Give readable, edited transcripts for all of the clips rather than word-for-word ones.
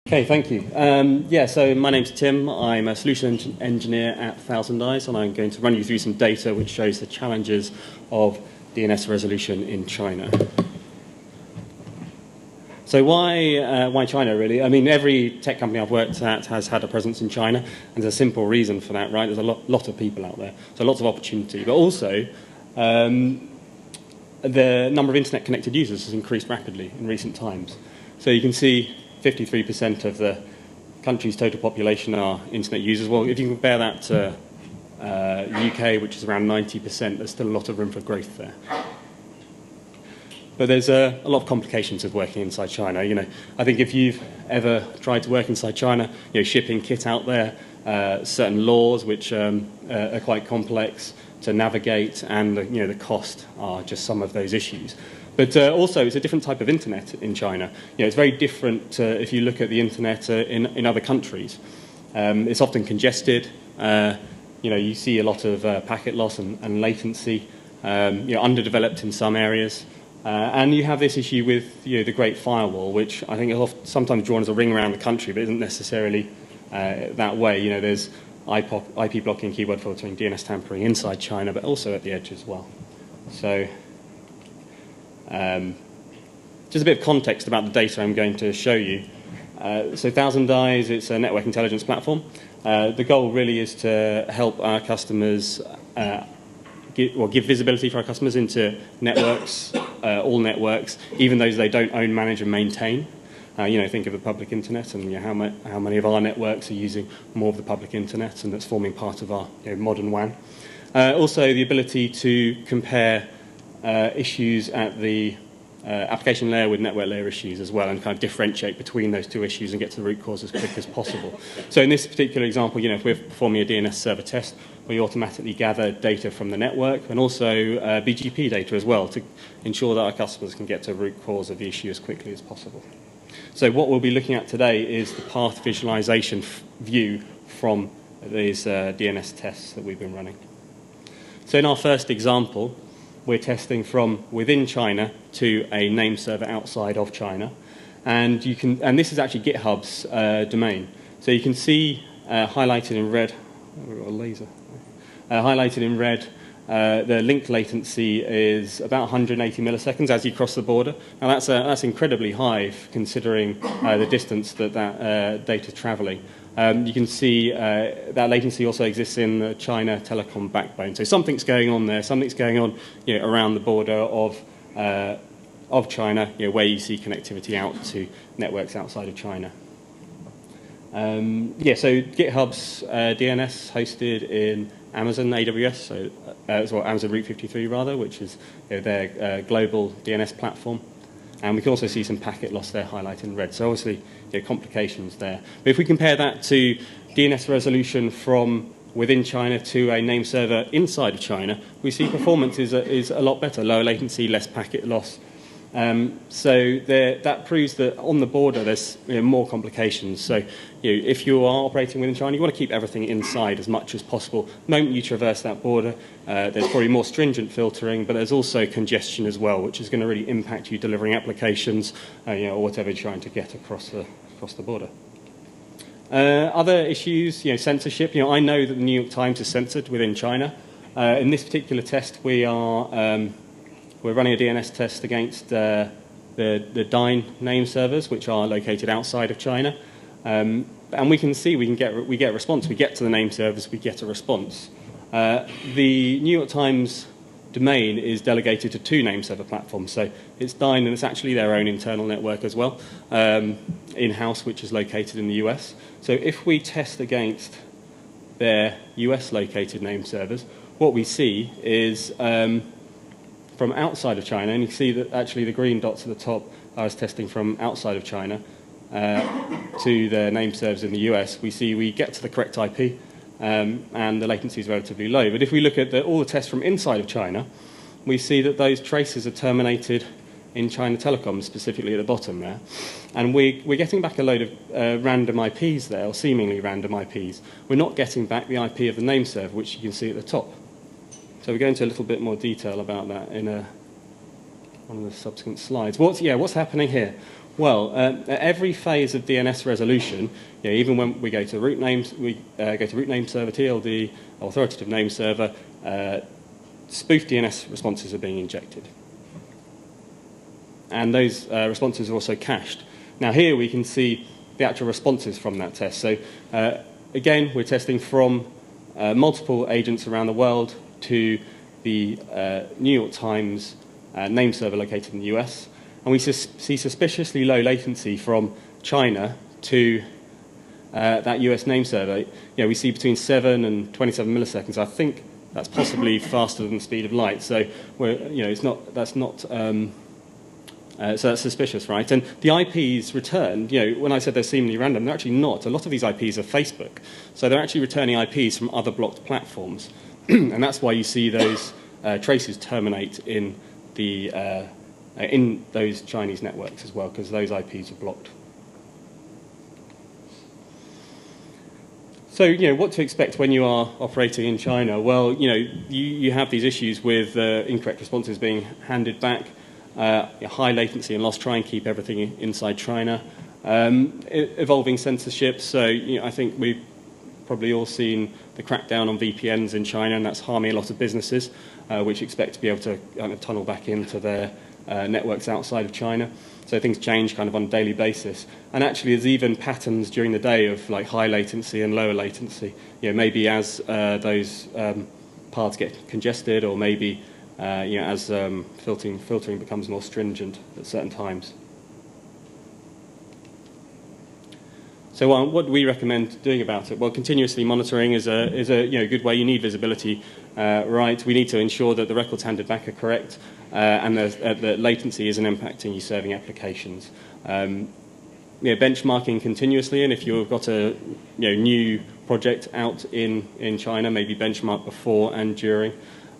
Okay, thank you. Yeah, so my name's Tim. I'm a solution engineer at ThousandEyes, and I'm going to run you through some data which shows the challenges of DNS resolution in China. So why China, really? I mean, every tech company I've worked at has had a presence in China, and there's a simple reason for that, right? There's a lot of people out there, so lots of opportunity. But also, the number of internet-connected users has increased rapidly in recent times. So you can see 53% of the country's total population are internet users. Well, if you compare that to UK, which is around 90%, there's still a lot of room for growth there. But there's a lot of complications of working inside China. You know, I think if you've ever tried to work inside China, you know, shipping kit out there, certain laws which are quite complex to navigate, and you know, the cost are just some of those issues. But also, it's a different type of internet in China. You know, it's very different if you look at the internet in other countries. It's often congested. You know, you see a lot of packet loss and latency. You know, underdeveloped in some areas. And you have this issue with the Great Firewall, which I think is sometimes drawn as a ring around the country, but isn't necessarily that way. You know, there's IP blocking, keyword filtering, DNS tampering inside China, but also at the edge as well. So just a bit of context about the data I'm going to show you. So ThousandEyes, it's a network intelligence platform. The goal really is to help our customers, give visibility for our customers into networks, all networks, even those they don't own, manage and maintain. You know, think of the public internet, and you know, how many of our networks are using more of the public internet, and that's forming part of our modern WAN. Also, the ability to compare issues at the application layer with network layer issues as well, and kind of differentiate between those two issues and get to the root cause as quick as possible. So in this particular example, you know, if we're performing a DNS server test, we automatically gather data from the network and also BGP data as well to ensure that our customers can get to the root cause of the issue as quickly as possible. So what we'll be looking at today is the path visualization view from these DNS tests that we've been running. So in our first example, we're testing from within China to a name server outside of China, and this is actually GitHub's domain. So you can see highlighted in red. We've got a laser. Highlighted in red, the link latency is about 180 milliseconds as you cross the border. Now that's incredibly high considering the distance that data is traveling. You can see that latency also exists in the China telecom backbone. So something's going on there. Something's going on, you know, around the border of China, you know, where you see connectivity out to networks outside of China. Yeah, so GitHub's DNS hosted in Amazon AWS, so as well Amazon Route 53 rather, which is their global DNS platform. And we can also see some packet loss there highlighted in red. So obviously, complications there. But if we compare that to DNS resolution from within China to a name server inside of China, we see performance is a lot better, lower latency, less packet loss. So that proves that on the border there's more complications. So if you are operating within China, you want to keep everything inside as much as possible. The moment you traverse that border, there's probably more stringent filtering, but there's also congestion as well, which is going to really impact you delivering applications, or whatever you're trying to get across the border. Other issues, censorship. I know that the New York Times is censored within China. In this particular test, we're running a DNS test against the DYNE name servers, which are located outside of China, and we can see we get a response. We get to the name servers, we get a response. The New York Times domain is delegated to two name server platforms, so it's DYNE and it's actually their own internal network as well, in-house, which is located in the US. So if we test against their US-located name servers, what we see is from outside of China, and you can see that actually the green dots at the top I was testing from outside of China to the name servers in the US, we get to the correct IP, and the latency is relatively low. But if we look at all the tests from inside of China, we see that those traces are terminated in China Telecom, specifically at the bottom there. And we're getting back a load of random IPs there, or seemingly random IPs. We're not getting back the IP of the name server, which you can see at the top. So we go into a little bit more detail about that in one of the subsequent slides. What's happening here? Well, at every phase of DNS resolution, even when we go to root names, we go to root name server TLD, authoritative name server, spoof DNS responses are being injected. And those responses are also cached. Now here we can see the actual responses from that test. So again, we're testing from multiple agents around the world to the New York Times name server located in the US. And we see suspiciously low latency from China to that US name server. We see between 7 and 27 milliseconds. I think that's possibly faster than the speed of light. So so that's suspicious, right? And the IPs returned, when I said they're seemingly random, they're actually not. A lot of these IPs are Facebook. So they're actually returning IPs from other blocked platforms. And that's why you see those traces terminate in those Chinese networks as well, because those IPs are blocked. So, what to expect when you are operating in China? Well, you have these issues with incorrect responses being handed back, high latency and loss. Try and keep everything inside China. Evolving censorship. So, I think we've probably all seen the crackdown on VPNs in China, and that's harming a lot of businesses, which expect to be able to kind of tunnel back into their networks outside of China. So things change kind of on a daily basis. And actually there's even patterns during the day of like high latency and lower latency. Maybe as those paths get congested, or maybe as filtering becomes more stringent at certain times. So what do we recommend doing about it? Well, continuously monitoring is a good way. You need visibility, right? We need to ensure that the records handed back are correct, and that latency isn't impacting you serving applications. Benchmarking continuously, and if you've got a new project out in China, maybe benchmark before and during,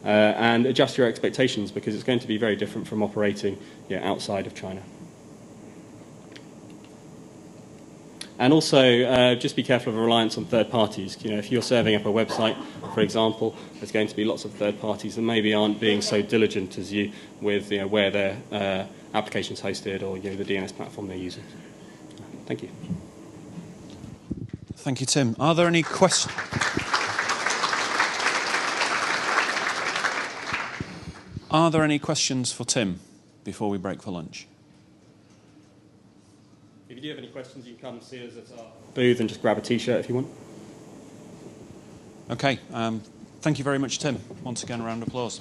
and adjust your expectations, because it's going to be very different from operating outside of China. And also, just be careful of a reliance on third parties. If you're serving up a website, for example, there's going to be lots of third parties that maybe aren't being so diligent as you with where their application's hosted, or the DNS platform they're using. Thank you. Thank you, Tim. Are there any questions? Are there any questions for Tim before we break for lunch? If you do have any questions, you can come see us at our booth and just grab a T-shirt if you want. Okay. Thank you very much, Tim. Once again, a round of applause.